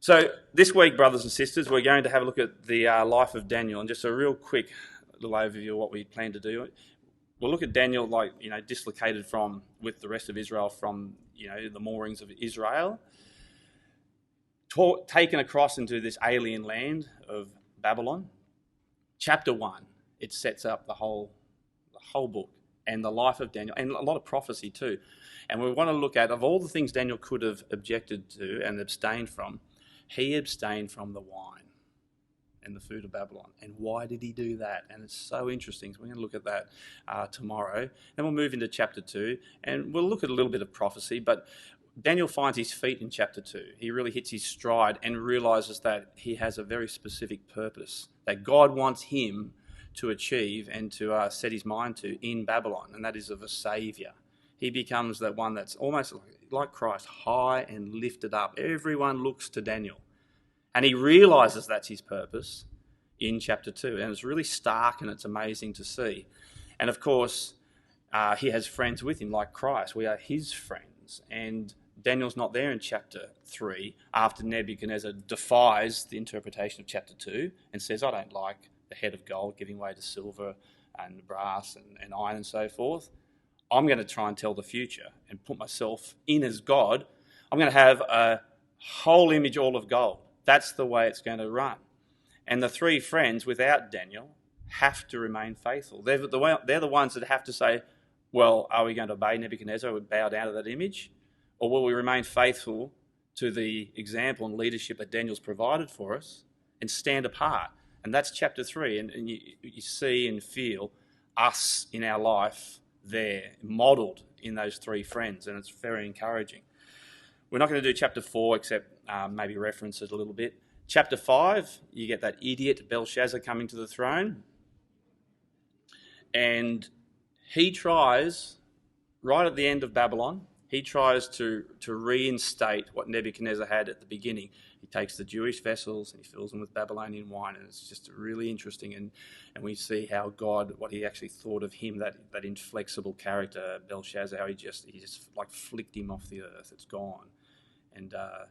So this week, brothers and sisters, we're going to have a look at the life of Daniel, and just a real quick little overview of what we plan to do. We'll look at Daniel, dislocated with the rest of Israel from, the moorings of Israel, taken across into this alien land of Babylon. Chapter 1, it sets up the whole book and the life of Daniel, and a lot of prophecy too. And we want to look at, of all the things Daniel could have objected to and abstained from, he abstained from the wine and the food of Babylon. And why did he do that? And it's so interesting. So we're going to look at that tomorrow. Then we'll move into chapter 2, and we'll look at a little bit of prophecy. But Daniel finds his feet in chapter 2. He really hits his stride and realizes that he has a very specific purpose that God wants him to achieve and to set his mind to in Babylon, and that is of a saviour. He becomes that one that's almost like Christ, high and lifted up. Everyone looks to Daniel. And he realises that's his purpose in chapter 2. And it's really stark and it's amazing to see. And of course, he has friends with him like Christ. We are his friends. And Daniel's not there in chapter 3 after Nebuchadnezzar defies the interpretation of chapter 2 and says, I don't like the head of gold giving way to silver and brass and iron and so forth. I'm going to try and tell the future and put myself in as God. I'm going to have a whole image all of gold. That's the way it's going to run. And the three friends, without Daniel, have to remain faithful. They're the ones that have to say, well, are we going to obey Nebuchadnezzar or bow down to that image? Or will we remain faithful to the example and leadership that Daniel's provided for us and stand apart? And that's chapter 3. And you see and feel us in our life there, modelled in those three friends, and it's very encouraging. We're not going to do chapter 4 except maybe reference it a little bit. Chapter 5, you get that idiot Belshazzar coming to the throne, and he tries, right at the end of Babylon, he tries to reinstate what Nebuchadnezzar had at the beginning. He takes the Jewish vessels and he fills them with Babylonian wine, and it's just really interesting. And we see how God, what he actually thought of him, that inflexible character, Belshazzar, how he just like flicked him off the earth. It's gone. And the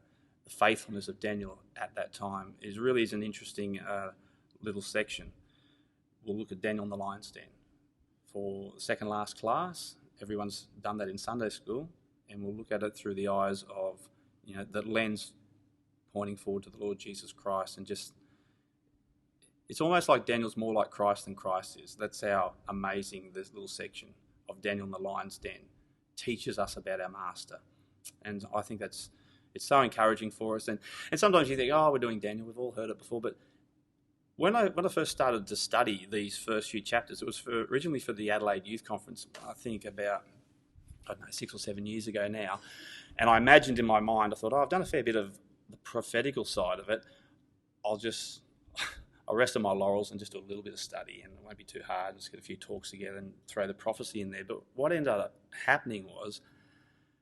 faithfulness of Daniel at that time is an interesting little section. We'll look at Daniel in the lion's den. For second last class, everyone's done that in Sunday school, and we'll look at it through the eyes of, the lens pointing forward to the Lord Jesus Christ, and just, it's almost like Daniel's more like Christ than Christ is. That's how amazing this little section of Daniel in the lion's den teaches us about our master. And I think it's so encouraging for us. And sometimes you think, oh, we're doing Daniel, we've all heard it before. But when I first started to study these first few chapters, it was originally for the Adelaide Youth Conference, I think about, 6 or 7 years ago now. And I imagined in my mind, I thought, I've done a fair bit of the prophetical side of it. I'll rest on my laurels and just do a little bit of study, and it won't be too hard. Just get a few talks together and throw the prophecy in there. But what ended up happening was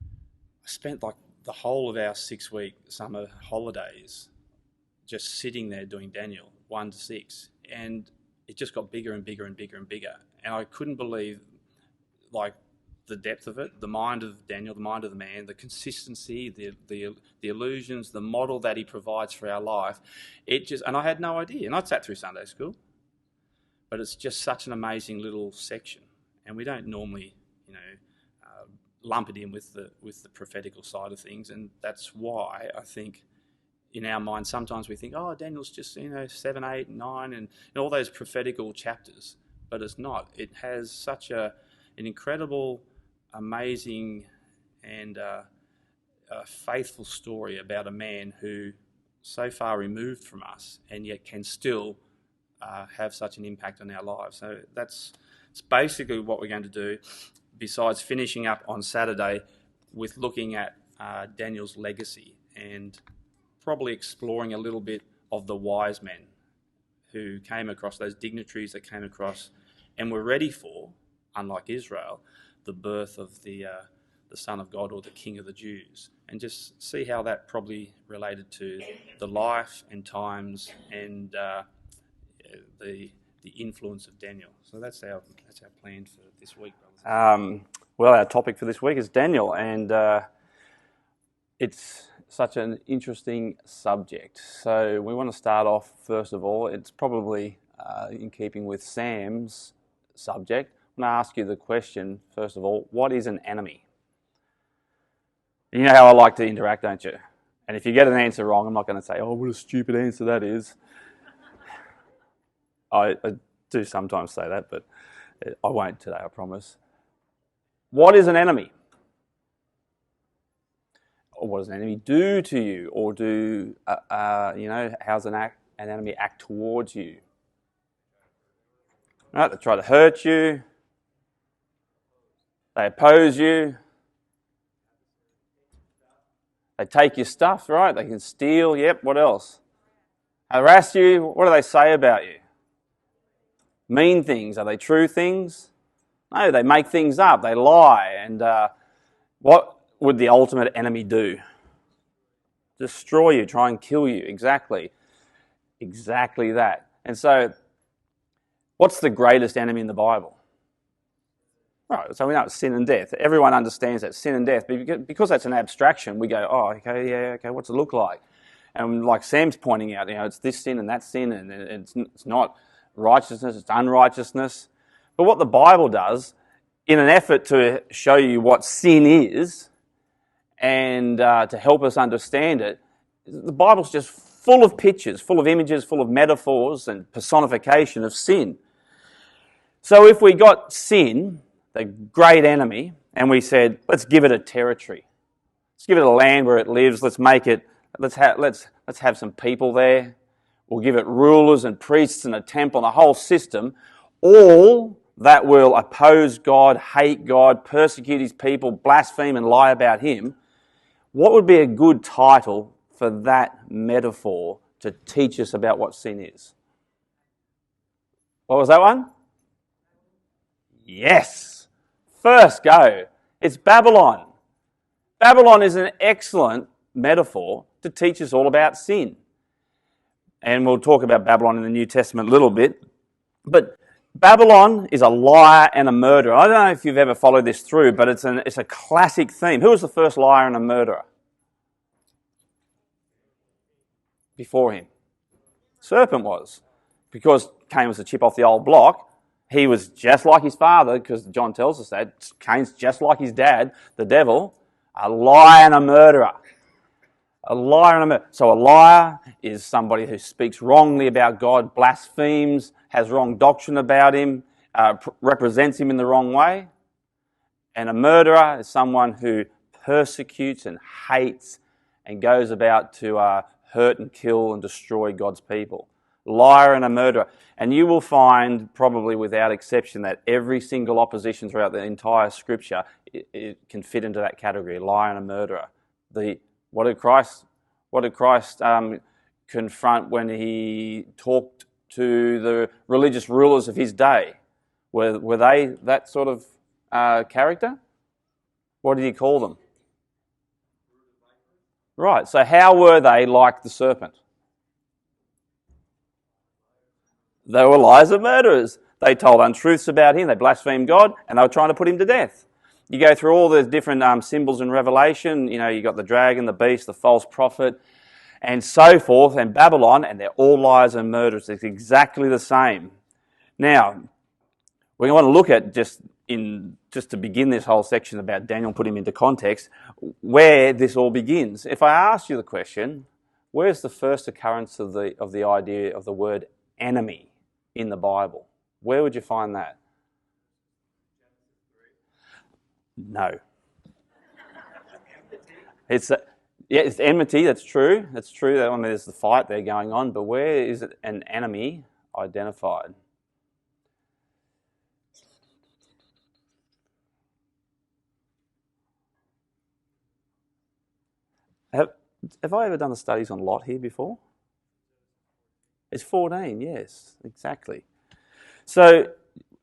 I spent like the whole of our 6-week summer holidays just sitting there doing Daniel 1 to 6, and it just got bigger and bigger and bigger and bigger. And I couldn't believe the depth of it, the mind of Daniel, the mind of the man, the consistency, the illusions, the model that he provides for our life. And I had no idea. And I'd sat through Sunday school, but it's just such an amazing little section. And we don't normally, lump it in with the prophetical side of things. And that's why I think in our mind, sometimes we think, oh, Daniel's just, 7, 8, 9, and all those prophetical chapters. But it's not. It has such an incredible, amazing and a faithful story about a man who so far removed from us and yet can still have such an impact on our lives. So it's basically what we're going to do, besides finishing up on Saturday with looking at Daniel's legacy and probably exploring a little bit of the wise men who came across, those dignitaries that came across and were ready for, unlike Israel, the birth of the Son of God, or the King of the Jews, and just see how that probably related to the life and times and the influence of Daniel. So that's our plan for this week, brothers. Well, our topic for this week is Daniel, and it's such an interesting subject. So we want to start off, first of all, it's probably in keeping with Sam's subject. I'm going to ask you the question, first of all, what is an enemy? You know how I like to interact, don't you? And if you get an answer wrong, I'm not going to say, oh, what a stupid answer that is. I do sometimes say that, but I won't today, I promise. What is an enemy? Or what does an enemy do to you? Or how's an enemy act towards you? Right, they try to hurt you. They oppose you. They take your stuff, right? They can steal. Yep, what else? Harass you. What do they say about you? Mean things. Are they true things? No, they make things up. They lie. And what would the ultimate enemy do? Destroy you, try and kill you. Exactly. Exactly that. And so, what's the greatest enemy in the Bible? Right, so we know it's sin and death. Everyone understands that, sin and death. Because that's an abstraction, we go, oh, okay, what's it look like? And like Sam's pointing out, it's this sin and that sin, and it's not righteousness, it's unrighteousness. But what the Bible does, in an effort to show you what sin is, and to help us understand it, the Bible's just full of pictures, full of images, full of metaphors and personification of sin. So if we got sin, the great enemy, and we said, let's give it a territory. Let's give it a land where it lives. Let's have some people there. We'll give it rulers and priests and a temple and a whole system, all that will oppose God, hate God, persecute his people, blaspheme and lie about him. What would be a good title for that metaphor to teach us about what sin is? What was that one? Yes! First go. It's Babylon. Babylon is an excellent metaphor to teach us all about sin. And we'll talk about Babylon in the New Testament a little bit. But Babylon is a liar and a murderer. I don't know if you've ever followed this through, but it's a classic theme. Who was the first liar and a murderer? Before him. Serpent was. Because Cain was a chip off the old block, he was just like his father, because John tells us that. Cain's just like his dad, the devil, a liar and a murderer. A liar and a murderer. So a liar is somebody who speaks wrongly about God, blasphemes, has wrong doctrine about him, represents him in the wrong way. And a murderer is someone who persecutes and hates and goes about to hurt and kill and destroy God's people. Liar and a murderer. And you will find, probably without exception, that every single opposition throughout the entire Scripture it can fit into that category, liar and a murderer. What did Christ confront when he talked to the religious rulers of his day? Were they that sort of character? What did he call them? Right, so how were they like the serpent? They were liars and murderers. They told untruths about him, they blasphemed God, and they were trying to put him to death. You go through all the different symbols in Revelation, you got the dragon, the beast, the false prophet, and so forth, and Babylon, and they're all liars and murderers. It's exactly the same. Now, we want to look at, just to begin this whole section about Daniel, put him into context, where this all begins. If I ask you the question, where's the first occurrence of the idea of the word enemy in the Bible? Where would you find that? No. It's enmity, that's true. That's true. There's the fight there going on, but where is it an enemy identified? Have I ever done the studies on Lot here before? It's 14, yes, exactly. So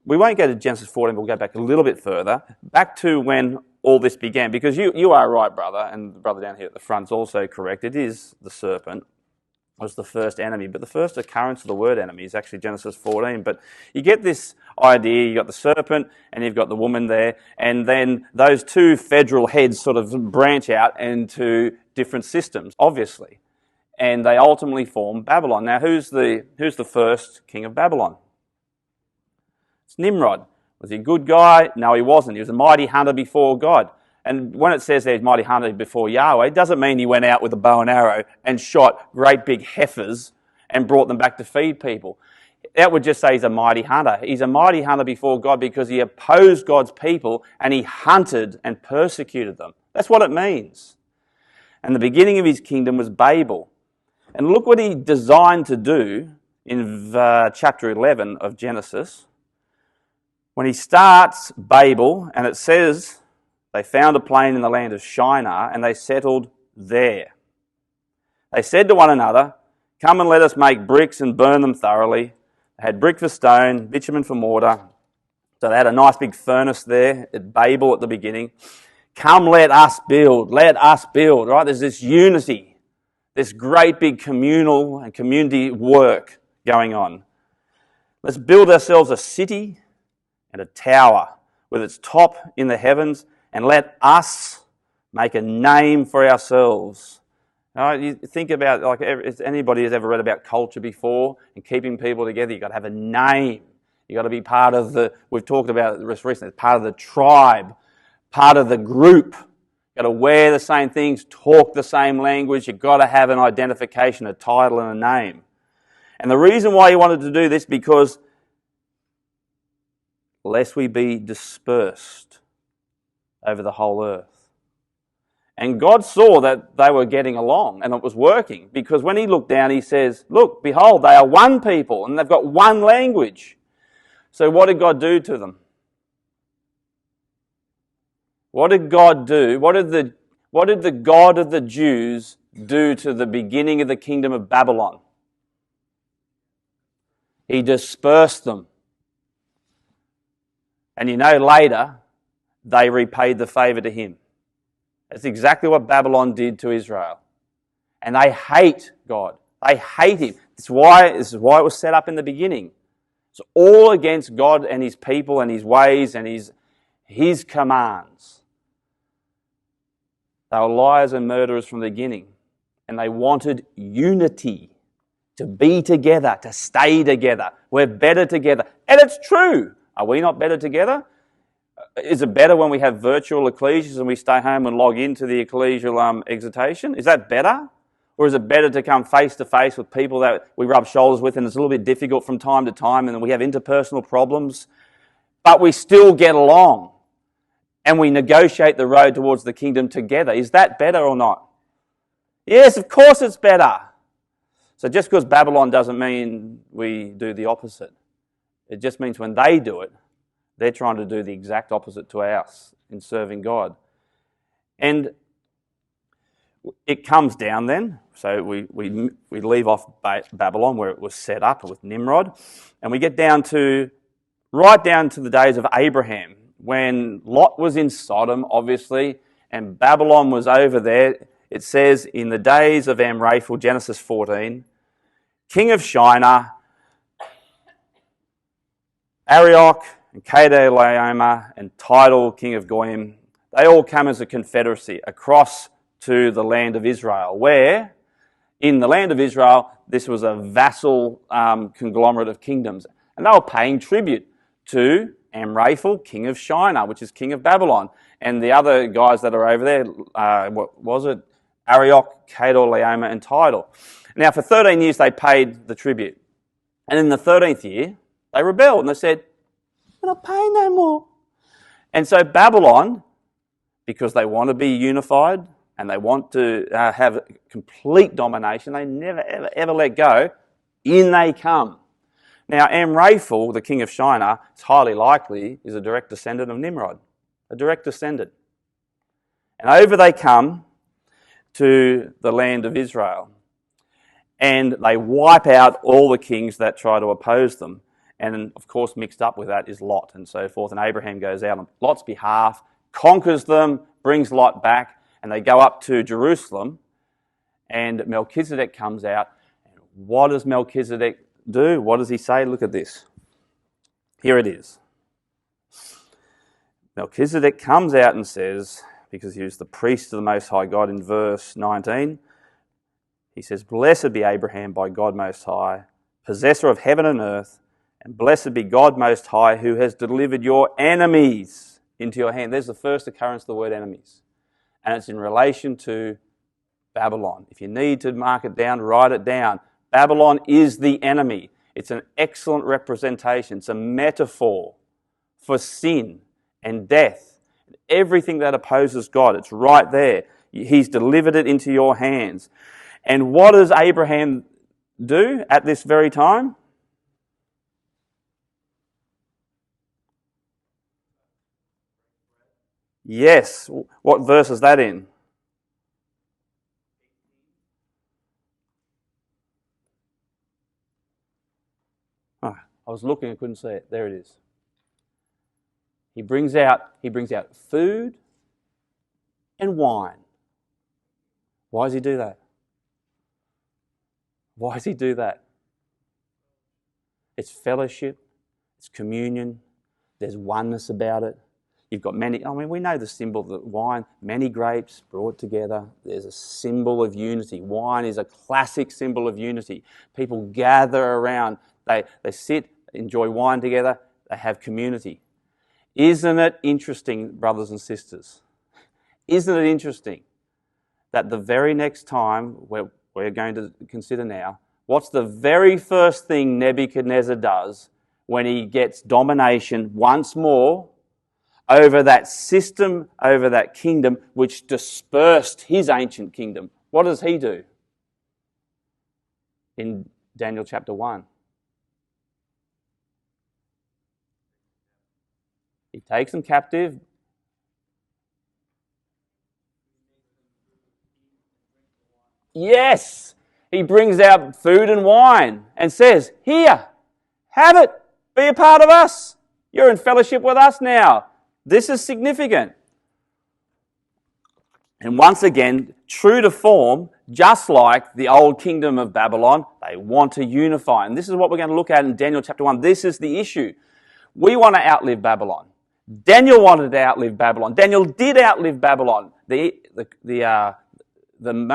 we won't go to Genesis 14, but we'll go back a little bit further, back to when all this began, because you are right, brother, and the brother down here at the front is also correct. It is the serpent. was the first enemy. But the first occurrence of the word enemy is actually Genesis 14. But you get this idea, you've got the serpent and you've got the woman there, and then those two federal heads sort of branch out into different systems, obviously. And they ultimately form Babylon. Now, who's the first king of Babylon? It's Nimrod. Was he a good guy? No, he wasn't. He was a mighty hunter before God. And when it says there's mighty hunter before Yahweh, it doesn't mean he went out with a bow and arrow and shot great big heifers and brought them back to feed people. That would just say he's a mighty hunter. He's a mighty hunter before God because he opposed God's people and he hunted and persecuted them. That's what it means. And the beginning of his kingdom was Babel. And look what he designed to do in chapter 11 of Genesis. When he starts Babel, and it says they found a plain in the land of Shinar and they settled there. They said to one another, "Come and let us make bricks and burn them thoroughly." They had brick for stone, bitumen for mortar. So they had a nice big furnace there at Babel at the beginning. Come, let us build, right? There's this unity, this great big communal and community work going on. Let's build ourselves a city and a tower with its top in the heavens, and let us make a name for ourselves. Now, you think about, like, if anybody has ever read about culture before and keeping people together, you've got to have a name. You've got to be part of we've talked about this recently, part of the tribe, part of the group. You've got to wear the same things, talk the same language. You've got to have an identification, a title and a name. And the reason why he wanted to do this, because lest we be dispersed over the whole earth. And God saw that they were getting along and it was working, because when he looked down, he says, "Look, behold, they are one people and they've got one language." So what did God do to them? What did God do? What did the God of the Jews do to the beginning of the kingdom of Babylon? He dispersed them. And later, they repaid the favour to him. That's exactly what Babylon did to Israel. And they hate God. They hate him. This is why it was set up in the beginning. It's all against God and his people and his ways and his commands. They were liars and murderers from the beginning. And they wanted unity, to be together, to stay together. We're better together. And it's true. Are we not better together? Is it better when we have virtual ecclesias and we stay home and log into the ecclesial exhortation? Is that better? Or is it better to come face to face with people that we rub shoulders with and it's a little bit difficult from time to time and we have interpersonal problems, but we still get along and we negotiate the road towards the kingdom together? Is that better or not? Yes, of course it's better. So just because Babylon doesn't mean we do the opposite. It just means when they do it, they're trying to do the exact opposite to us in serving God. And it comes down then. So we leave off Babylon where it was set up with Nimrod. And we get right down to the days of Abraham, when Lot was in Sodom, obviously, and Babylon was over there. It says, in the days of Amraphel, Genesis 14, king of Shinar, Arioch, and Kedorlaomer, and Tidal, king of Goyim, they all come as a confederacy across to the land of Israel, where in the land of Israel, this was a vassal conglomerate of kingdoms. And they were paying tribute to Amraphel, king of Shinar, which is king of Babylon. And the other guys that are over there, what was it? Arioch, Kedorlaomer, and Tidal. Now, for 13 years, they paid the tribute. And in the 13th year, they rebelled and they said, "We're not paying no more." And so Babylon, because they want to be unified and they want to have complete domination, they never, ever, ever let go, in they come. Now, Amraphel, the king of Shinar, it's highly likely is a direct descendant of Nimrod, a direct descendant. And over they come to the land of Israel. And they wipe out all the kings that try to oppose them. And of course, mixed up with that is Lot and so forth. And Abraham goes out on Lot's behalf, conquers them, brings Lot back, and they go up to Jerusalem. And Melchizedek comes out, and What does Melchizedek do? What does he say? Look at this. Here it is. Melchizedek comes out and says, because he was the priest of the Most High God in verse 19, he says, "Blessed be Abraham by God Most High, possessor of heaven and earth, and blessed be God Most High, who has delivered your enemies into your hand." There's the first occurrence of the word enemies. And it's in relation to Babylon. If you need to mark it down, write it down. Babylon is the enemy. It's an excellent representation. It's a metaphor for sin and death. Everything that opposes God, it's right there. He's delivered it into your hands. And what does Abraham do at this very time? Yes. What verse is that in? Oh, I was looking, I couldn't see it. There it is. He brings out food and wine. Why does he do that? Why does he do that? It's fellowship, it's communion, there's oneness about it. You've got we know the symbol of the wine, many grapes brought together. There's a symbol of unity. Wine is a classic symbol of unity. People gather around, they sit, enjoy wine together, they have community. Isn't it interesting, brothers and sisters? Isn't it interesting that the very next time we're going to consider now, what's the very first thing Nebuchadnezzar does when he gets domination once more over that system, over that kingdom which dispersed his ancient kingdom? What does he do? In Daniel chapter 1. He takes them captive. Yes! He brings out food and wine and says, "Here, have it. Be a part of us. You're in fellowship with us now." This is significant. And once again, true to form, just like the old kingdom of Babylon, they want to unify. And this is what we're going to look at in Daniel chapter 1. This is the issue. We want to outlive Babylon. Daniel wanted to outlive Babylon. Daniel did outlive Babylon. The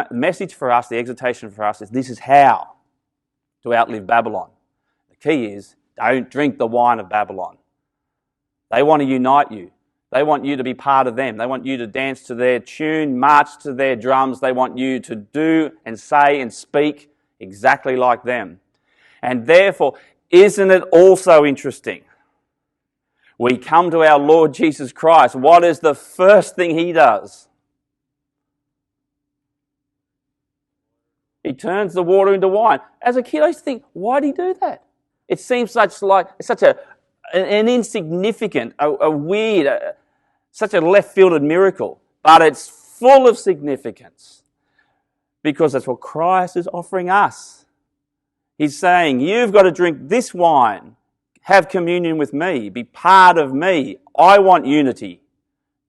message for us, the exhortation for us is this is how to outlive Babylon. The key is don't drink the wine of Babylon. They want to unite you. They want you to be part of them. They want you to dance to their tune, march to their drums. They want you to do and say and speak exactly like them. And therefore, isn't it also interesting? We come to our Lord Jesus Christ. What is the first thing he does? He turns the water into wine. As a kid, I used to think, why did he do that? It seems such an insignificant, a weird, such a left-fielded miracle. But it's full of significance because that's what Christ is offering us. He's saying, you've got to drink this wine, have communion with me, be part of me. I want unity,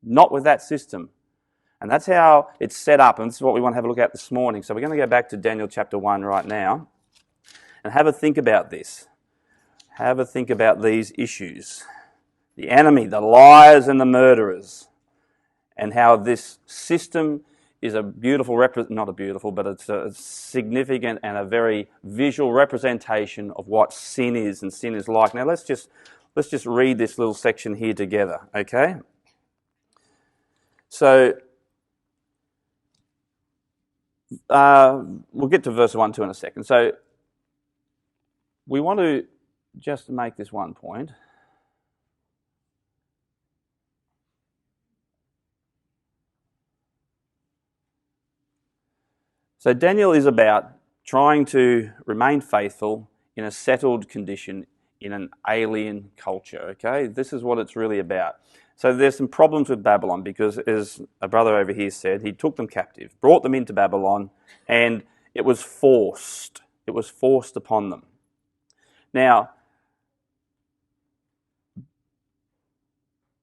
not with that system. And that's how it's set up, and this is what we want to have a look at this morning. So we're going to go back to Daniel chapter 1 right now and have a think about this. Have a think about these issues. The enemy, the liars and the murderers, and how this system is a beautiful, not a beautiful, but it's a significant and a very visual representation of what sin is and sin is like. Now let's just read this little section here together, okay? So we'll get to verse 1, 2 in a second. So we want to just make this one point. So Daniel is about trying to remain faithful in a settled condition in an alien culture, okay? This is what it's really about. So there's some problems with Babylon because, as a brother over here said, he took them captive, brought them into Babylon, and it was forced. It was forced upon them. Now,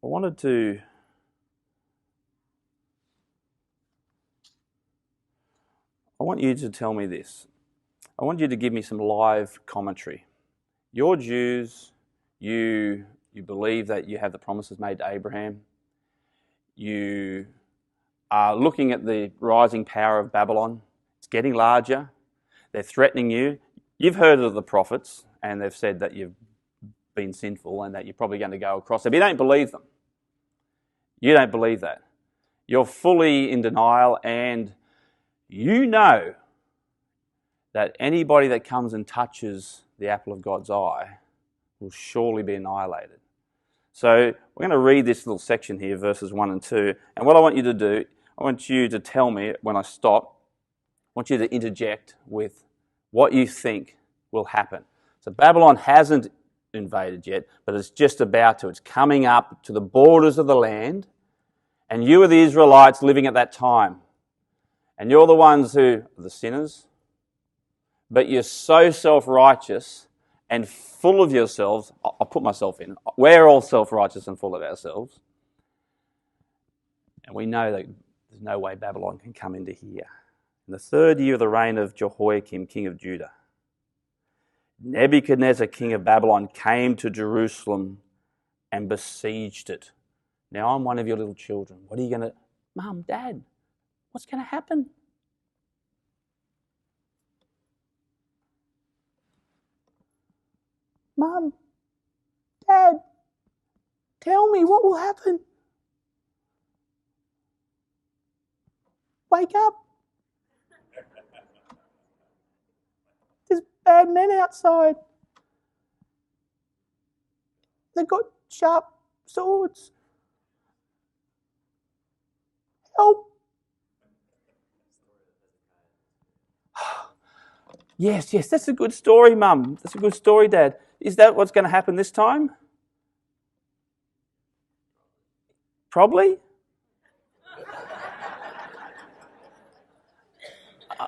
I want you to tell me this. I want you to give me some live commentary. You're Jews, you believe that you have the promises made to Abraham. You are looking at the rising power of Babylon. It's getting larger. They're threatening you. You've heard of the prophets, and they've said that you've been sinful and that you're probably going to go across there. But you don't believe them. You don't believe that. You're fully in denial, and you know that anybody that comes and touches the apple of God's eye will surely be annihilated. So we're going to read this little section here, verses 1 and 2. And what I want you to do, I want you to tell me when I stop, I want you to interject with what you think will happen. So Babylon hasn't invaded yet, but it's just about to. It's coming up to the borders of the land, and you are the Israelites living at that time. And you're the ones who are the sinners, but you're so self-righteous and full of yourselves. I'll put myself in. We're all self-righteous and full of ourselves. And we know that there's no way Babylon can come into here. In the 3rd year of the reign of Jehoiakim, king of Judah, Nebuchadnezzar, king of Babylon, came to Jerusalem and besieged it. Now I'm one of your little children. What are you going to... Mum, Dad, what's going to happen? Mum, Dad, tell me what will happen. Wake up. There's bad men outside. They've got sharp swords. Help. Yes, that's a good story, Mum. That's a good story, Dad. Is that what's going to happen this time? Probably.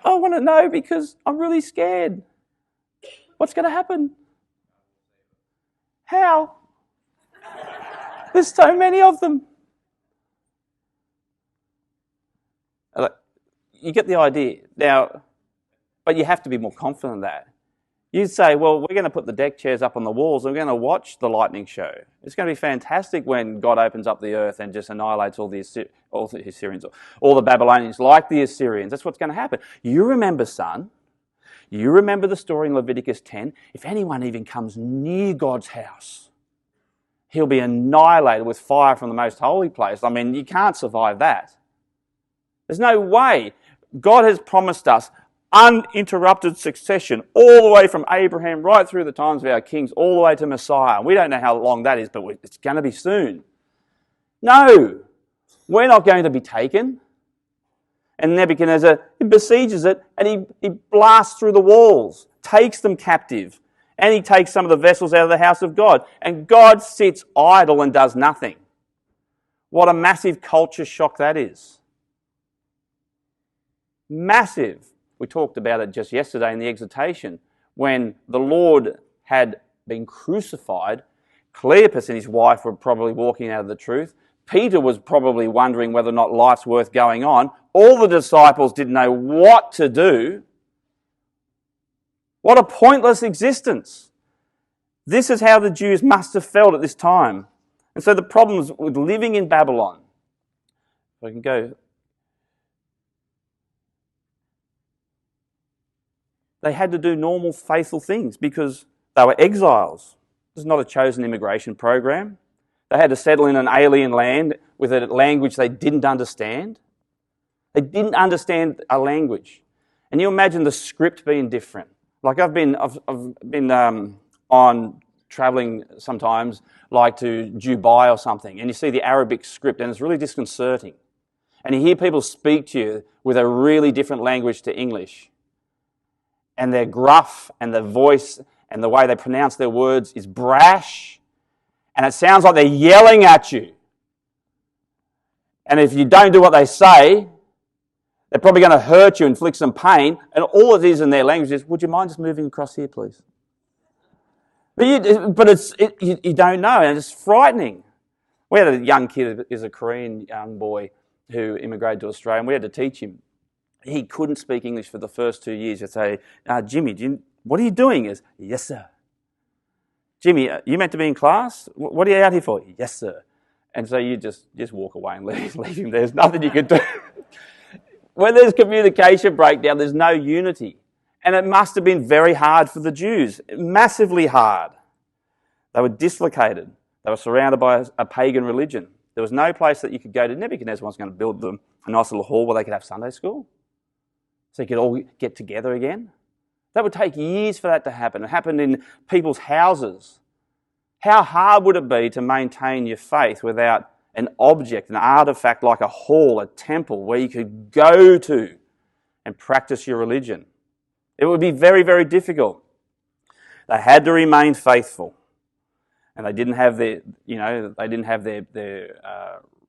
I want to know because I'm really scared. What's going to happen? How? There's so many of them. You get the idea. Now, but you have to be more confident than that. You say, well, we're going to put the deck chairs up on the walls and we're going to watch the lightning show. It's going to be fantastic when God opens up the earth and just annihilates all the Assyrians, all the Babylonians, like the Assyrians. That's what's going to happen. You remember, son, you remember the story in Leviticus 10? If anyone even comes near God's house, he'll be annihilated with fire from the most holy place. I mean, you can't survive that. There's no way. God has promised us uninterrupted succession all the way from Abraham right through the times of our kings all the way to Messiah. We don't know how long that is, but it's going to be soon. No, we're not going to be taken. And Nebuchadnezzar, he besieges it and he blasts through the walls, takes them captive, and he takes some of the vessels out of the house of God. And God sits idle and does nothing. What a massive culture shock that is. Massive. We talked about it just yesterday in the exhortation. When the Lord had been crucified, Cleopas and his wife were probably walking out of the truth. Peter was probably wondering whether or not life's worth going on. All the disciples didn't know what to do. What a pointless existence. This is how the Jews must have felt at this time. And so the problems with living in Babylon, if I can go... They had to do normal, faithful things because they were exiles. This is not a chosen immigration program. They had to settle in an alien land with a language they didn't understand. They didn't understand a language. And you imagine the script being different. Like I've been on travelling sometimes, like to Dubai or something, and you see the Arabic script and it's really disconcerting. And you hear people speak to you with a really different language to English. And they're gruff, and their voice and the way they pronounce their words is brash, and it sounds like they're yelling at you. And if you don't do what they say, they're probably going to hurt you, inflict some pain, and all it is in their language is, would you mind just moving across here, please? But you don't know, and it's frightening. We had a young kid, is a Korean young boy who immigrated to Australia, and we had to teach him. he couldn't speak English for the first 2 years. You'd say, Jimmy, what are you doing? He goes, yes, sir. Jimmy, you meant to be in class? What are you out here for? Yes, sir. And so you just walk away and leave him. There's nothing you can do. When there's communication breakdown, there's no unity. And it must have been very hard for the Jews, massively hard. They were dislocated. They were surrounded by a pagan religion. There was no place that you could go to. Nebuchadnezzar was going to build them a nice little hall where they could have Sunday school, so you could all get together again. That would take years for that to happen. It happened in people's houses. How hard would it be to maintain your faith without an object, an artifact like a hall, a temple where you could go to and practice your religion? It would be very, very difficult. They had to remain faithful. And they didn't have their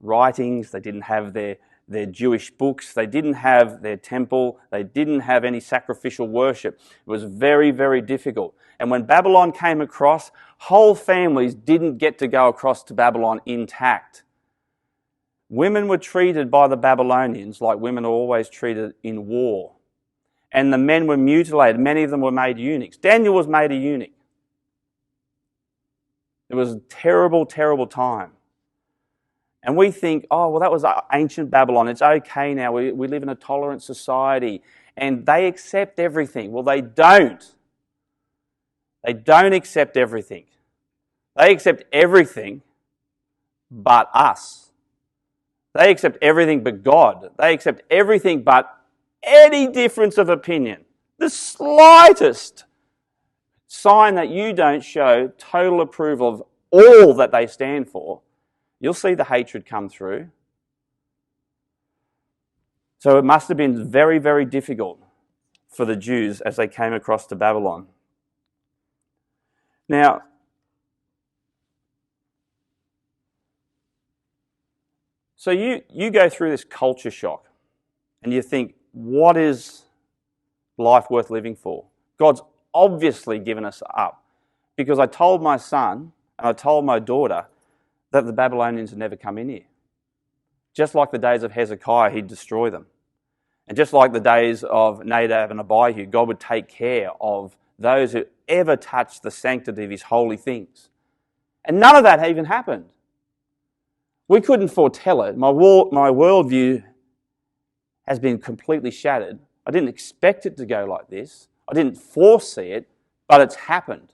writings, they didn't have their Jewish books, they didn't have their temple, they didn't have any sacrificial worship. It was very, very difficult. And when Babylon came across, whole families didn't get to go across to Babylon intact. Women were treated by the Babylonians like women are always treated in war. And the men were mutilated. Many of them were made eunuchs. Daniel was made a eunuch. It was a terrible, terrible time. And we think, oh, well, that was ancient Babylon. It's okay now. We live in a tolerant society. And they accept everything. Well, they don't. They don't accept everything. They accept everything but us. They accept everything but God. They accept everything but any difference of opinion. The slightest sign that you don't show total approval of all that they stand for, you'll see the hatred come through. So it must have been very, very difficult for the Jews as they came across to Babylon. Now, so you go through this culture shock and you think, what is life worth living for? God's obviously given us up, because I told my son and I told my daughter that the Babylonians had never come in here. Just like the days of Hezekiah, he'd destroy them. And just like the days of Nadab and Abihu, God would take care of those who ever touched the sanctity of his holy things. And none of that even happened. We couldn't foretell it. My worldview has been completely shattered. I didn't expect it to go like this. I didn't foresee it, but it's happened.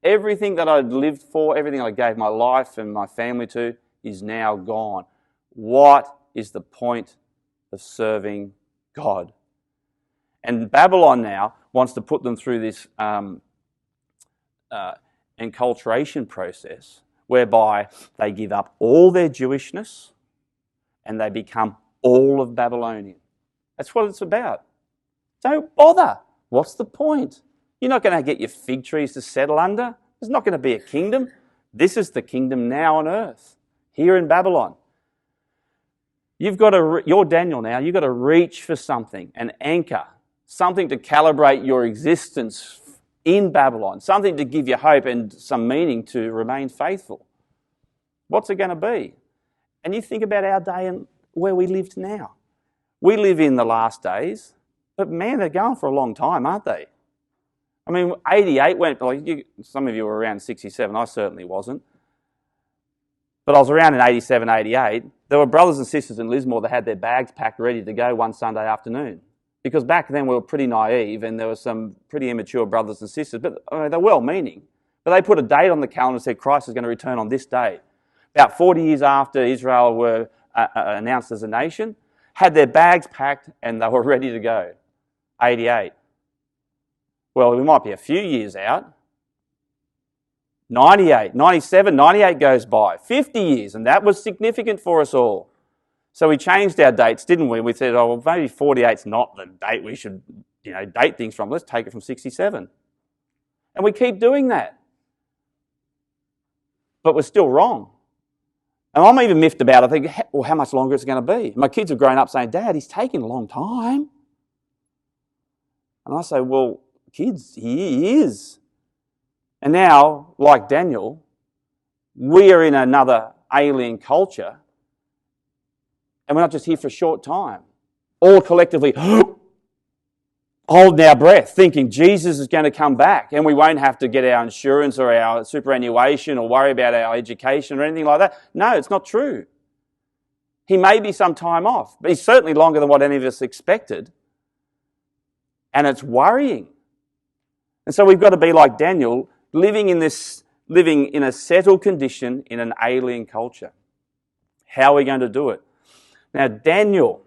Everything that I'd lived for, everything I gave my life and my family to, is now gone. What is the point of serving God? And Babylon now wants to put them through this enculturation process whereby they give up all their Jewishness and they become all of Babylonian. That's what it's about. Don't bother. What's the point? You're not going to get your fig trees to settle under. There's not going to be a kingdom. This is the kingdom now on earth, here in Babylon. You're Daniel now, you've got to reach for something, an anchor, something to calibrate your existence in Babylon, something to give you hope and some meaning to remain faithful. What's it going to be? And you think about our day and where we live now. We live in the last days, but man, they're going for a long time, aren't they? I mean, 88 went, some of you were around 67, I certainly wasn't. But I was around in 87, 88. There were brothers and sisters in Lismore that had their bags packed ready to go one Sunday afternoon. Because back then we were pretty naive and there were some pretty immature brothers and sisters, but they're well-meaning. But they put a date on the calendar and said Christ is going to return on this day. About 40 years after Israel were announced as a nation, had their bags packed and they were ready to go. 88. Well, we might be a few years out. 98, 97, 98 goes by. 50 years, and that was significant for us all. So we changed our dates, didn't we? We said, oh, well, maybe 48's not the date we should, date things from. Let's take it from 67. And we keep doing that. But we're still wrong. And I'm even miffed about it. I think, well, how much longer is it going to be? My kids have grown up saying, Dad, he's taking a long time. And I say, well, kids, he is. And now, like Daniel, we are in another alien culture, and we're not just here for a short time. All collectively, holding our breath, thinking Jesus is going to come back and we won't have to get our insurance or our superannuation or worry about our education or anything like that. No, it's not true. He may be some time off, but he's certainly longer than what any of us expected. And it's worrying. And so we've got to be like Daniel, living in a settled condition in an alien culture. How are we going to do it? Now, Daniel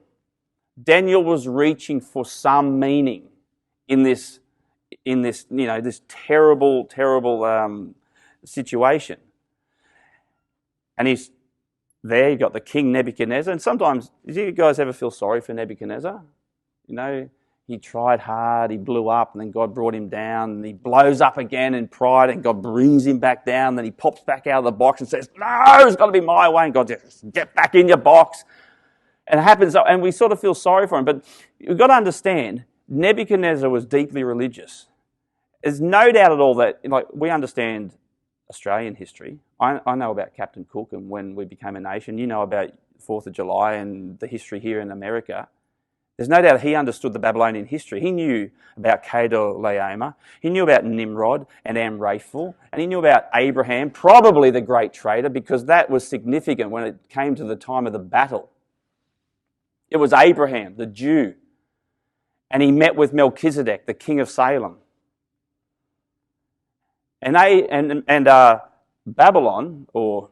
was reaching for some meaning in this this terrible situation. And he's there. You've got the king Nebuchadnezzar. And sometimes, do you guys ever feel sorry for Nebuchadnezzar? He tried hard, he blew up, and then God brought him down, and he blows up again in pride, and God brings him back down, and then he pops back out of the box and says, no, it's got to be my way, and God says, get back in your box. And it happens, and we sort of feel sorry for him, but you've got to understand, Nebuchadnezzar was deeply religious. There's no doubt at all that, we understand Australian history. I know about Captain Cook and when we became a nation. You know about 4th of July and the history here in America. There's no doubt he understood the Babylonian history. He knew about Kedorlaomer. He knew about Nimrod and Amraphel. And he knew about Abraham, probably the great trader, because that was significant when it came to the time of the battle. It was Abraham, the Jew. And he met with Melchizedek, the king of Salem. And Babylon, or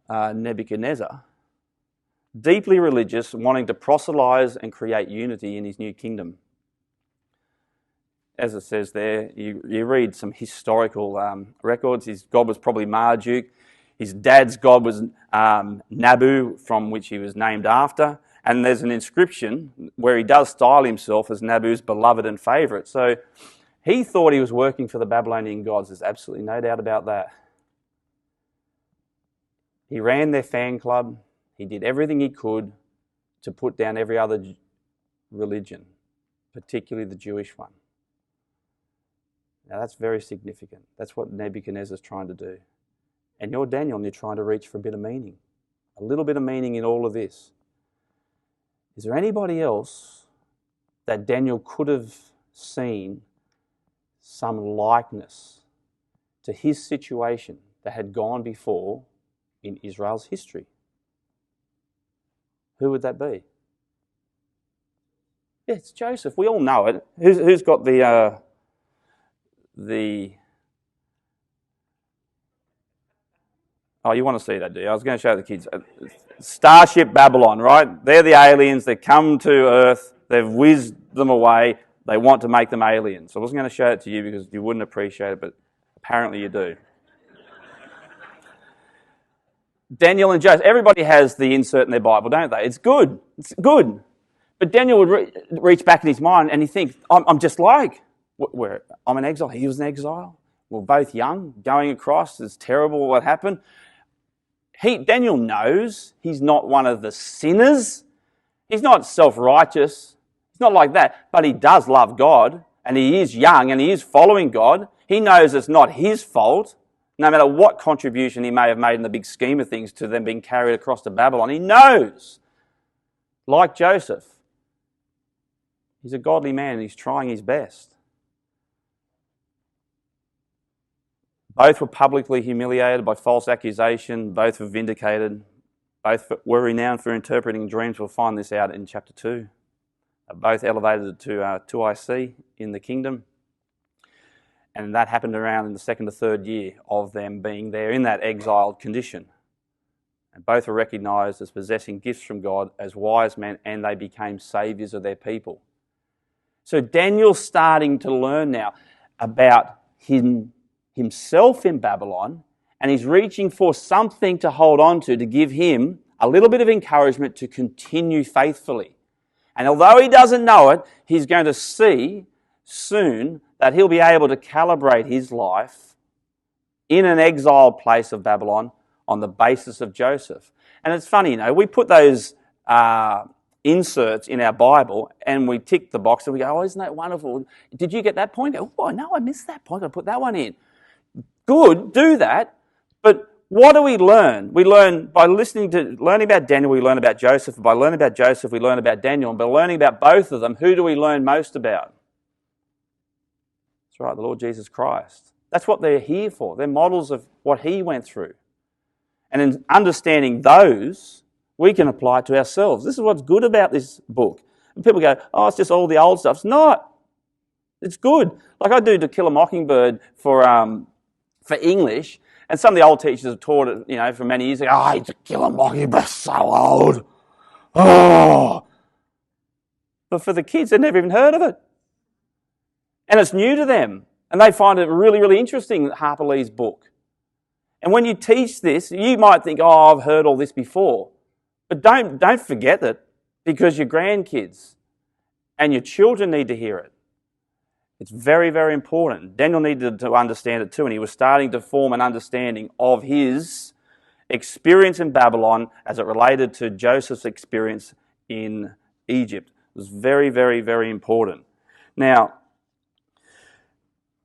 Nebuchadnezzar, deeply religious, wanting to proselytize and create unity in his new kingdom. As it says there, you read some historical records. His god was probably Marduk. His dad's god was Nabu, from which he was named after. And there's an inscription where he does style himself as Nabu's beloved and favourite. So he thought he was working for the Babylonian gods. There's absolutely no doubt about that. He ran their fan club. He did everything he could to put down every other religion, particularly the Jewish one. Now that's very significant. That's what Nebuchadnezzar's trying to do. And you're Daniel and you're trying to reach for a bit of meaning. A little bit of meaning in all of this. Is there anybody else that Daniel could have seen some likeness to his situation that had gone before in Israel's history? Who would that be? Yeah, it's Joseph. We all know it. Who's got the Oh, you want to see that, do you? I was going to show the kids. Starship Babylon, right? They're the aliens. They come to Earth. They've whizzed them away. They want to make them aliens. I wasn't going to show it to you because you wouldn't appreciate it, but apparently you do. Daniel and Joseph, everybody has the insert in their Bible, don't they? It's good. It's good. But Daniel would reach back in his mind and he'd think, I'm just like, I'm an exile. He was an exile. We're both young, going across. It's terrible what happened. Daniel knows he's not one of the sinners. He's not self-righteous. It's not like that. But he does love God, and he is young, and he is following God. He knows it's not his fault, no matter what contribution he may have made in the big scheme of things to them being carried across to Babylon. He knows, like Joseph, he's a godly man, and he's trying his best. Both were publicly humiliated by false accusation. Both were vindicated. Both were renowned for interpreting dreams. We'll find this out in chapter 2. Both elevated to 2IC in the kingdom. And that happened around in the 2nd or 3rd year of them being there in that exiled condition. And both were recognised as possessing gifts from God as wise men, and they became saviours of their people. So Daniel's starting to learn now about himself in Babylon, and he's reaching for something to hold on to give him a little bit of encouragement to continue faithfully. And although he doesn't know it, he's going to see soon that he'll be able to calibrate his life in an exiled place of Babylon on the basis of Joseph. And it's funny, we put those inserts in our Bible and we tick the box and we go, oh, isn't that wonderful? Did you get that point? Oh, no, I missed that point. I put that one in. Good, do that. But What do we learn? We learn by learning about Daniel, we learn about Joseph. By learning about Joseph, we learn about Daniel. And by learning about both of them, who do we learn most about? That's right, the Lord Jesus Christ. That's what they're here for. They're models of what he went through. And in understanding those, we can apply it to ourselves. This is what's good about this book. And people go, oh, it's just all the old stuff. It's not. It's good. Like I do To Kill a Mockingbird for English, and some of the old teachers have taught it, for many years ago, oh, To Kill a Mockingbird, so old. Oh. But for the kids, they've never even heard of it. And it's new to them. And they find it really, really interesting, Harper Lee's book. And when you teach this, you might think, oh, I've heard all this before. But don't forget it, because your grandkids and your children need to hear it. It's very, very important. Daniel needed to understand it too, and he was starting to form an understanding of his experience in Babylon as it related to Joseph's experience in Egypt. It was very, very, very important. Now,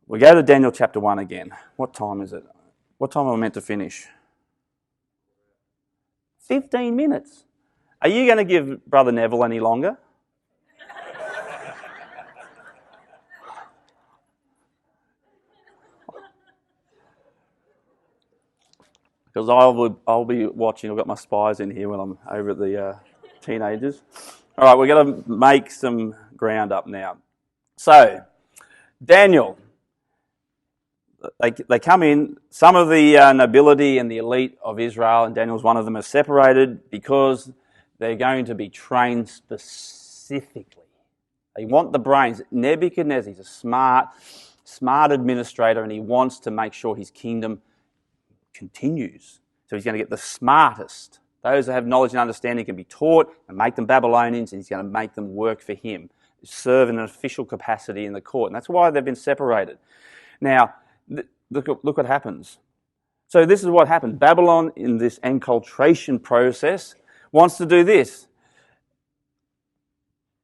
we go to Daniel chapter 1 again. What time is it? What time am I meant to finish? 15 minutes. Are you going to give Brother Neville any longer? Because I'll be watching. I've got my spies in here when I'm over at the teenagers. All right, we're going to make some ground up now. So, Daniel. They come in, some of the nobility and the elite of Israel, and Daniel's one of them, are separated because they're going to be trained specifically. They want the brains. Nebuchadnezzar, he's a smart administrator, and he wants to make sure his kingdom continues. So he's going to get the smartest. Those that have knowledge and understanding can be taught and make them Babylonians, and he's going to make them work for him, serve in an official capacity in the court. And that's why they've been separated. Now, look what happens. So this is what happened. Babylon, in this enculturation process, wants to do this.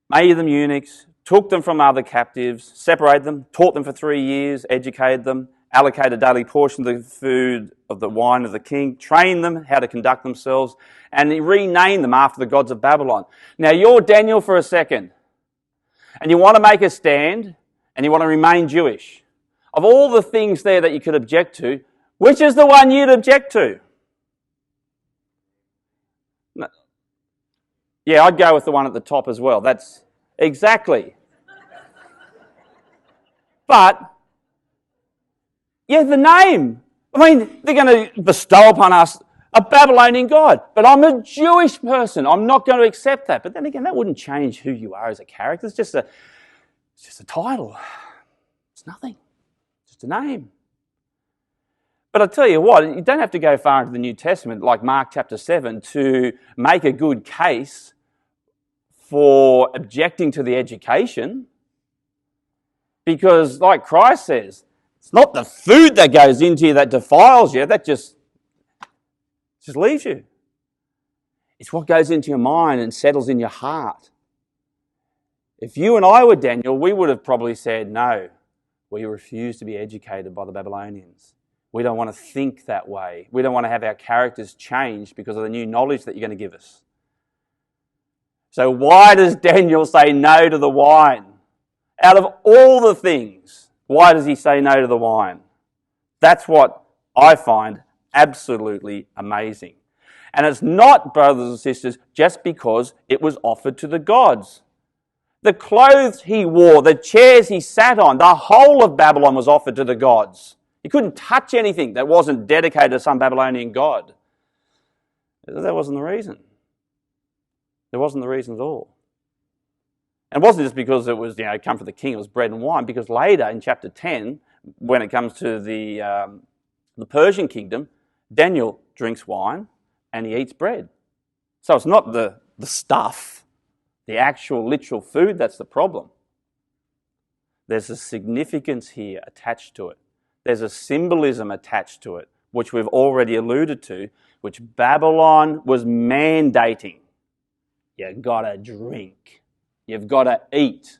Made them eunuchs, took them from other captives, separated them, taught them for 3 years, educated them, allocated a daily portion of the food, of the wine of the king, trained them how to conduct themselves, and he renamed them after the gods of Babylon. Now you're Daniel for a second, and you want to make a stand, and you want to remain Jewish. Of all the things there that you could object to, which is the one you'd object to? No. Yeah, I'd go with the one at the top as well. That's exactly. But, yeah, the name. I mean, they're going to bestow upon us a Babylonian god. But I'm a Jewish person. I'm not going to accept that. But then again, that wouldn't change who you are as a character. It's just a title. It's nothing. A name. But I'll tell you what, you don't have to go far into the New Testament, like Mark chapter 7, to make a good case for objecting to the education. Because, like Christ says, it's not the food that goes into you that defiles you, that just leaves you. It's what goes into your mind and settles in your heart. If you and I were Daniel, we would have probably said, no, we refuse to be educated by the Babylonians. We don't want to think that way. We don't want to have our characters changed because of the new knowledge that you're going to give us. So why does Daniel say no to the wine? Out of all the things, why does he say no to the wine? That's what I find absolutely amazing. And it's not, brothers and sisters, just because it was offered to the gods. The clothes he wore, the chairs he sat on, the whole of Babylon was offered to the gods. He couldn't touch anything that wasn't dedicated to some Babylonian god. That wasn't the reason. That wasn't the reason at all. And it wasn't just because it was, come from the king, it was bread and wine, because later in chapter 10, when it comes to the Persian kingdom, Daniel drinks wine and he eats bread. So it's not the stuff, the actual literal food, that's the problem. There's a significance here attached to it. There's a symbolism attached to it, which we've already alluded to, which Babylon was mandating. You've got to drink. You've got to eat.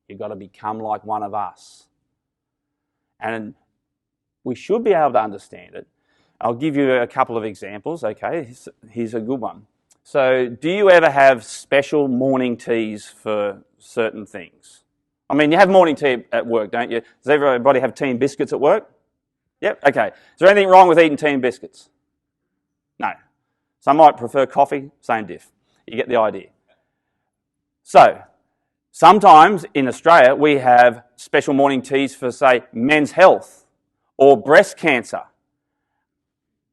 You've got to become like one of us. And we should be able to understand it I'll give you a couple of examples, okay? Here's a good one. So, do you ever have special morning teas for certain things? I mean, you have morning tea at work, don't you? Does everybody have tea and biscuits at work? Yep, okay. Is there anything wrong with eating tea and biscuits? No. Some might prefer coffee, same diff. You get the idea. So, sometimes in Australia we have special morning teas for, say, men's health or breast cancer.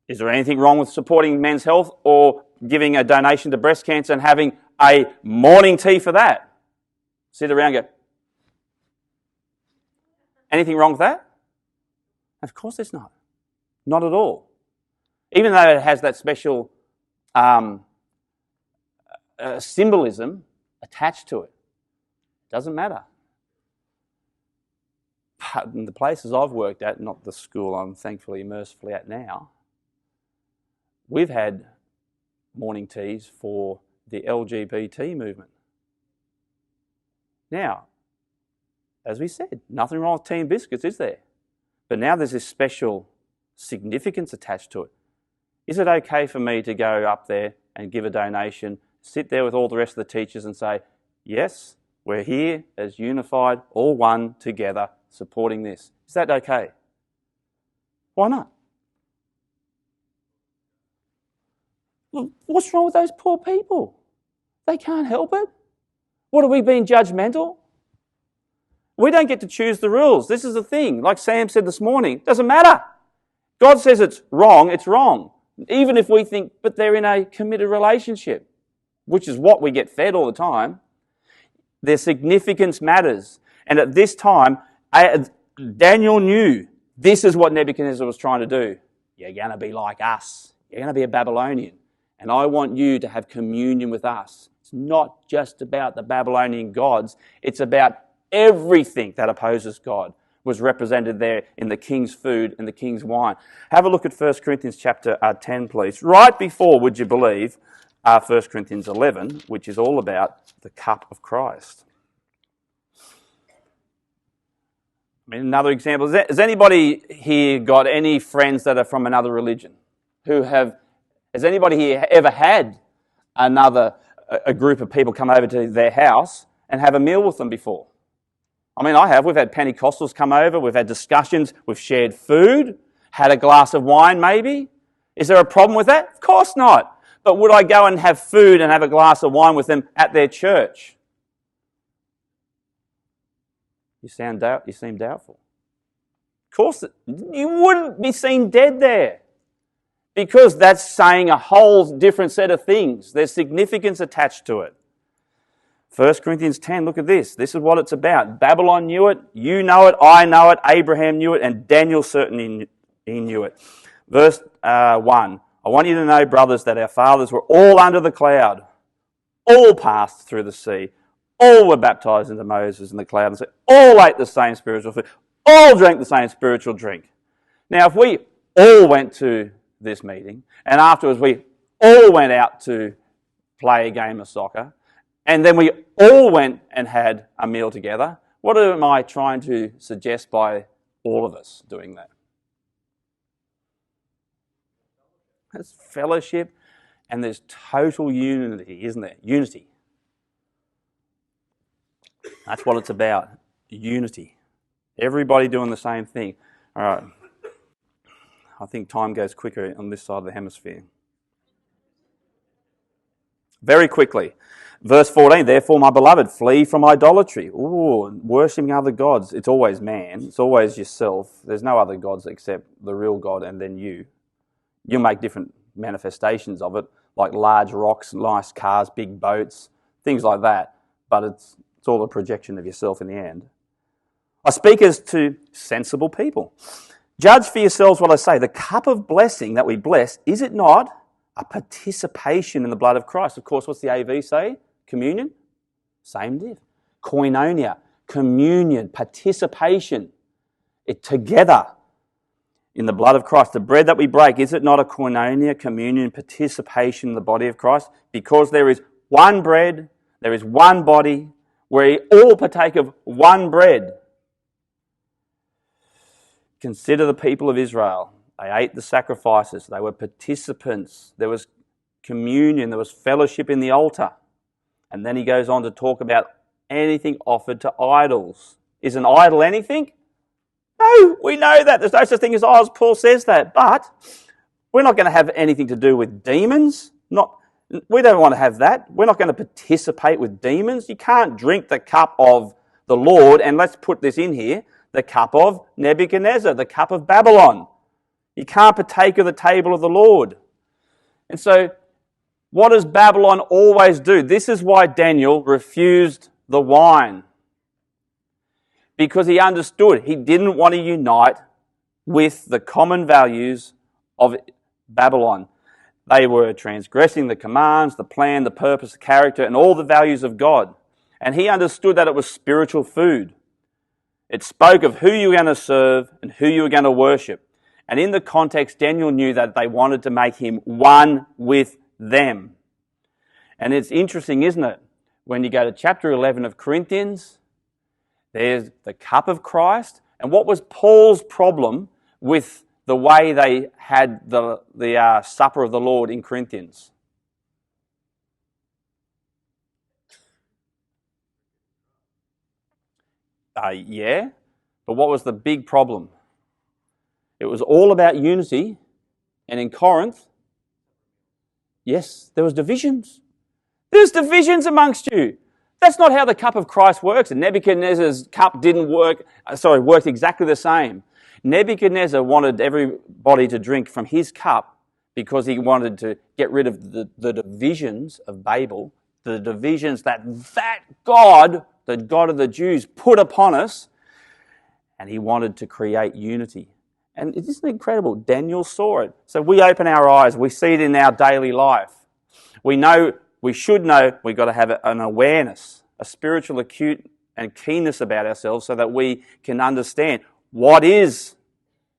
Is there anything wrong with supporting men's health or giving a donation to breast cancer and having a morning tea for that? Sit around and go, anything wrong with that? Of course there's not. Not at all. Even though it has that special symbolism attached to it. Doesn't matter. But in the places I've worked at, not the school I'm thankfully mercifully at now, we've had morning teas for the LGBT movement. Now, as we said, nothing wrong with tea and biscuits, is there? But now there's this special significance attached to it. Is it okay for me to go up there and give a donation, sit there with all the rest of the teachers and say, yes, we're here as unified, all one, together, supporting this? Is that okay? Why not? Well, what's wrong with those poor people? They can't help it. What, are we being judgmental? We don't get to choose the rules. This is the thing. Like Sam said this morning, it doesn't matter. God says it's wrong, it's wrong. Even if we think, but they're in a committed relationship, which is what we get fed all the time. Their significance matters. And at this time, Daniel knew this is what Nebuchadnezzar was trying to do. You're going to be like us. You're going to be a Babylonian. And I want you to have communion with us. It's not just about the Babylonian gods. It's about everything that opposes God was represented there in the king's food and the king's wine. Have a look at 1 Corinthians chapter 10, please. Right before, would you believe, 1 Corinthians 11, which is all about the cup of Christ. I mean, another example. Has anybody here got any friends that are from another religion? Has anybody here ever had a group of people come over to their house and have a meal with them before? I mean, I have. We've had Pentecostals come over. We've had discussions. We've shared food. Had a glass of wine, maybe. Is there a problem with that? Of course not. But would I go and have food and have a glass of wine with them at their church? You seem doubtful. Of course, you wouldn't be seen dead there. Because that's saying a whole different set of things. There's significance attached to it. 1 Corinthians 10, look at this. This is what it's about. Babylon knew it, you know it, I know it, Abraham knew it, and Daniel certainly he knew it. Verse 1, I want you to know, brothers, that our fathers were all under the cloud, all passed through the sea, all were baptized into Moses in the cloud, and all ate the same spiritual food, all drank the same spiritual drink. Now, if we all went to this meeting, and afterwards we all went out to play a game of soccer, and then we all went and had a meal together, what am I trying to suggest by all of us doing that? There's fellowship and there's total unity, isn't there? Unity. That's what it's about. Unity. Everybody doing the same thing. All right. I think time goes quicker on this side of the hemisphere. Very quickly. Verse 14, therefore, my beloved, flee from idolatry. Ooh, worshipping other gods. It's always man. It's always yourself. There's no other gods except the real God and then you. You'll make different manifestations of it, like large rocks, nice cars, big boats, things like that. But it's all a projection of yourself in the end. I speak as to sensible people. Judge for yourselves what I say. The cup of blessing that we bless, is it not a participation in the blood of Christ? Of course, what's the AV say? Communion? Same diff. Koinonia, communion, participation. It together in the blood of Christ. The bread that we break, is it not a koinonia, communion, participation in the body of Christ? Because there is one bread, there is one body, we all partake of one bread. Consider the people of Israel. They ate the sacrifices. They were participants. There was communion. There was fellowship in the altar. And then he goes on to talk about anything offered to idols. Is an idol anything? No, we know that. There's no such thing as idols. Paul says that. But we're not going to have anything to do with demons. We don't want to have that. We're not going to participate with demons. You can't drink the cup of the Lord, and let's put this in here, the cup of Nebuchadnezzar, the cup of Babylon. You can't partake of the table of the Lord. And so, what does Babylon always do? This is why Daniel refused the wine. Because he understood he didn't want to unite with the common values of Babylon. They were transgressing the commands, the plan, the purpose, the character, and all the values of God. And he understood that it was spiritual food. It spoke of who you were going to serve and who you were going to worship. And in the context, Daniel knew that they wanted to make him one with them. And it's interesting, isn't it? When you go to chapter 11 of Corinthians, there's the cup of Christ. And what was Paul's problem with the way they had the supper of the Lord in Corinthians? Yeah, but what was the big problem? It was all about unity, and in Corinth, yes, there was divisions. There's divisions amongst you. That's not how the cup of Christ works. And Nebuchadnezzar's cup worked exactly the same. Nebuchadnezzar wanted everybody to drink from his cup because he wanted to get rid of the divisions of Babel, the divisions that God, the God of the Jews, put upon us, and he wanted to create unity. And isn't it incredible? Daniel saw it. So we open our eyes, we see it in our daily life. We should know we've got to have an awareness, a spiritual acute and keenness about ourselves so that we can understand what is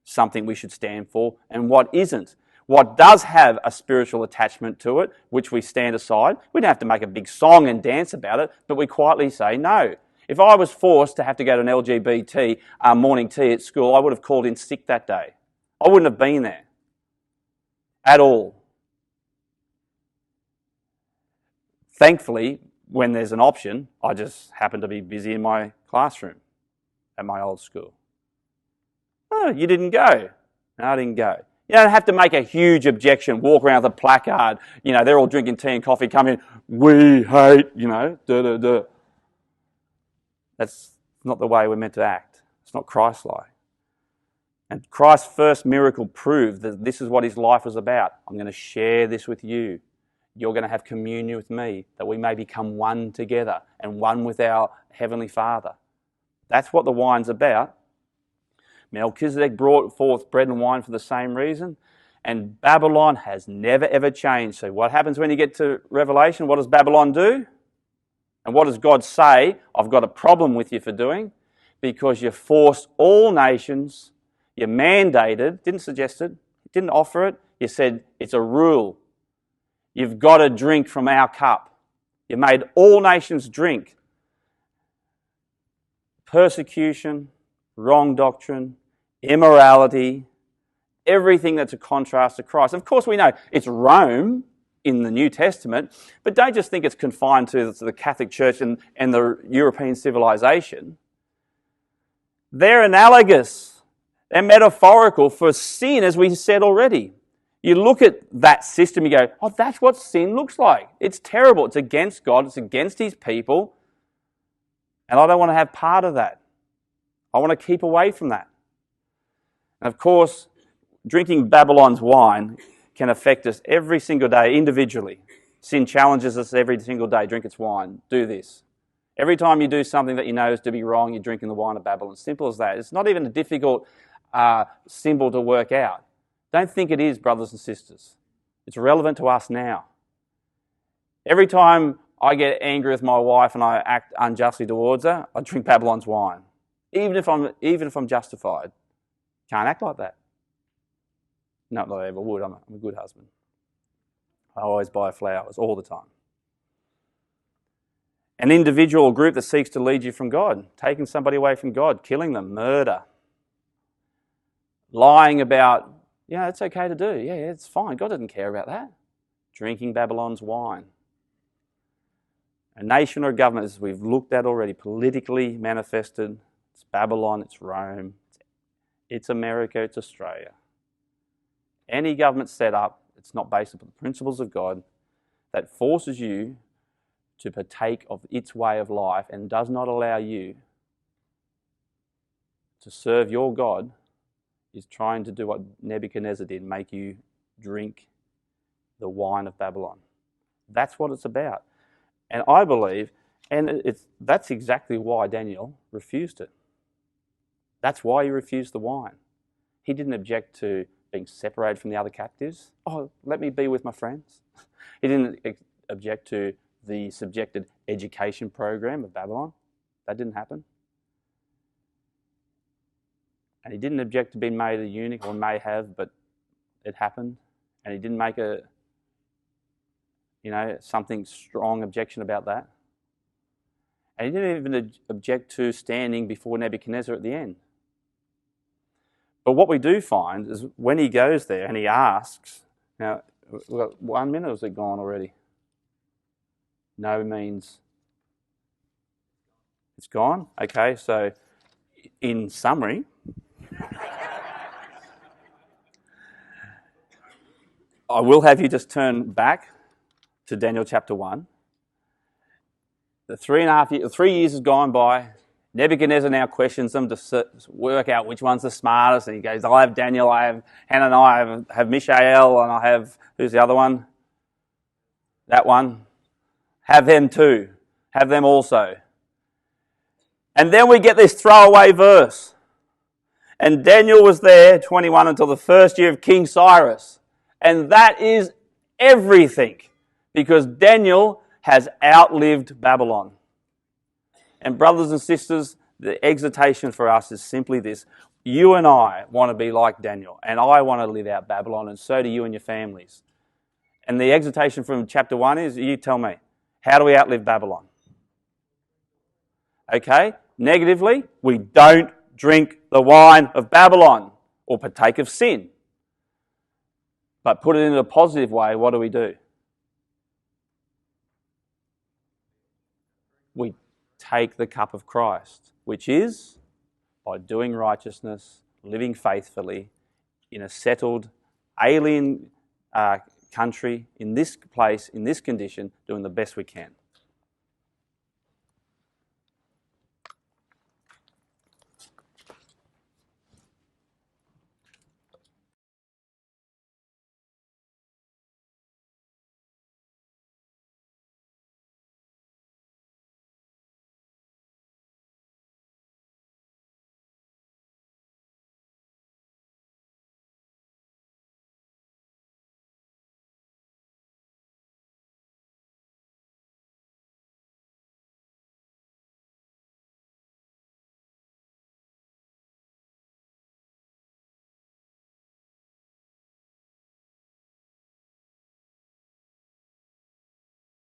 something we should stand for and what isn't. What does have a spiritual attachment to it, which we stand aside. We don't have to make a big song and dance about it, but we quietly say no. If I was forced to have to go to an LGBT morning tea at school, I would have called in sick that day. I wouldn't have been there at all. Thankfully, when there's an option, I just happen to be busy in my classroom at my old school. Oh, you didn't go? No, I didn't go. You don't have to make a huge objection, walk around with a placard, they're all drinking tea and coffee, come in, we hate, da-da-da. That's not the way we're meant to act. It's not Christ-like. And Christ's first miracle proved that this is what his life was about. I'm going to share this with you. You're going to have communion with me, that we may become one together and one with our Heavenly Father. That's what the wine's about. Melchizedek brought forth bread and wine for the same reason. And Babylon has never ever changed. So what happens when you get to Revelation? What does Babylon do? And what does God say? I've got a problem with you for doing. Because you forced all nations, you mandated, didn't suggest it, didn't offer it, you said it's a rule. You've got to drink from our cup. You made all nations drink. Persecution, wrong doctrine, immorality, everything that's a contrast to Christ. Of course, we know it's Rome in the New Testament, but don't just think it's confined to the Catholic Church and the European civilization. They're analogous. They're metaphorical for sin, as we said already. You look at that system, you go, oh, that's what sin looks like. It's terrible. It's against God. It's against his people. And I don't want to have part of that. I want to keep away from that. And of course, drinking Babylon's wine can affect us every single day individually. Sin challenges us every single day. Drink its wine. Do this. Every time you do something that you know is to be wrong, you're drinking the wine of Babylon. Simple as that. It's not even a difficult symbol to work out. Don't think it is, brothers and sisters. It's relevant to us now. Every time I get angry with my wife and I act unjustly towards her, I drink Babylon's wine. Even if I'm justified. Can't act like that. Not that I ever would. I'm a good husband. I always buy flowers all the time. An individual or group that seeks to lead you from God, taking somebody away from God, killing them, murder, lying about Yeah, it's okay to do. Yeah, it's fine. God doesn't care about that. Drinking Babylon's wine. A nation or a government, as we've looked at already, politically manifested. It's Babylon, it's Rome, it's America, it's Australia. Any government set up, it's not based upon the principles of God, that forces you to partake of its way of life and does not allow you to serve your God, is trying to do what Nebuchadnezzar did, make you drink the wine of Babylon. That's what it's about. And I believe, that's exactly why Daniel refused it. That's why he refused the wine. He didn't object to being separated from the other captives. Oh, let me be with my friends. He didn't object to the subjected education program of Babylon. That didn't happen. And he didn't object to being made a eunuch, or may have, but it happened. And he didn't make something strong objection about that. And he didn't even object to standing before Nebuchadnezzar at the end. But what we do find is when he goes there and he asks, now, we've got 1 minute, or is it gone already? No means it's gone. Okay, so in summary, I will have you just turn back to Daniel chapter 1. The 3 years has gone by. Nebuchadnezzar now questions them to work out which one's the smartest. And he goes, I have Daniel, I have Hananiah, I have Mishael, and I have, who's the other one? That one. Have them too. Have them also. And then we get this throwaway verse. And Daniel was there, 21, until the first year of King Cyrus. And that is everything. Because Daniel has outlived Babylon. And brothers and sisters, the exhortation for us is simply this. You and I want to be like Daniel, and I want to live out Babylon, and so do you and your families. And the exhortation from chapter 1 is, you tell me, how do we outlive Babylon? Okay, negatively, we don't drink the wine of Babylon or partake of sin. But put it in a positive way, what do? We take the cup of Christ, which is by doing righteousness, living faithfully in a settled, alien country, in this place, in this condition, doing the best we can.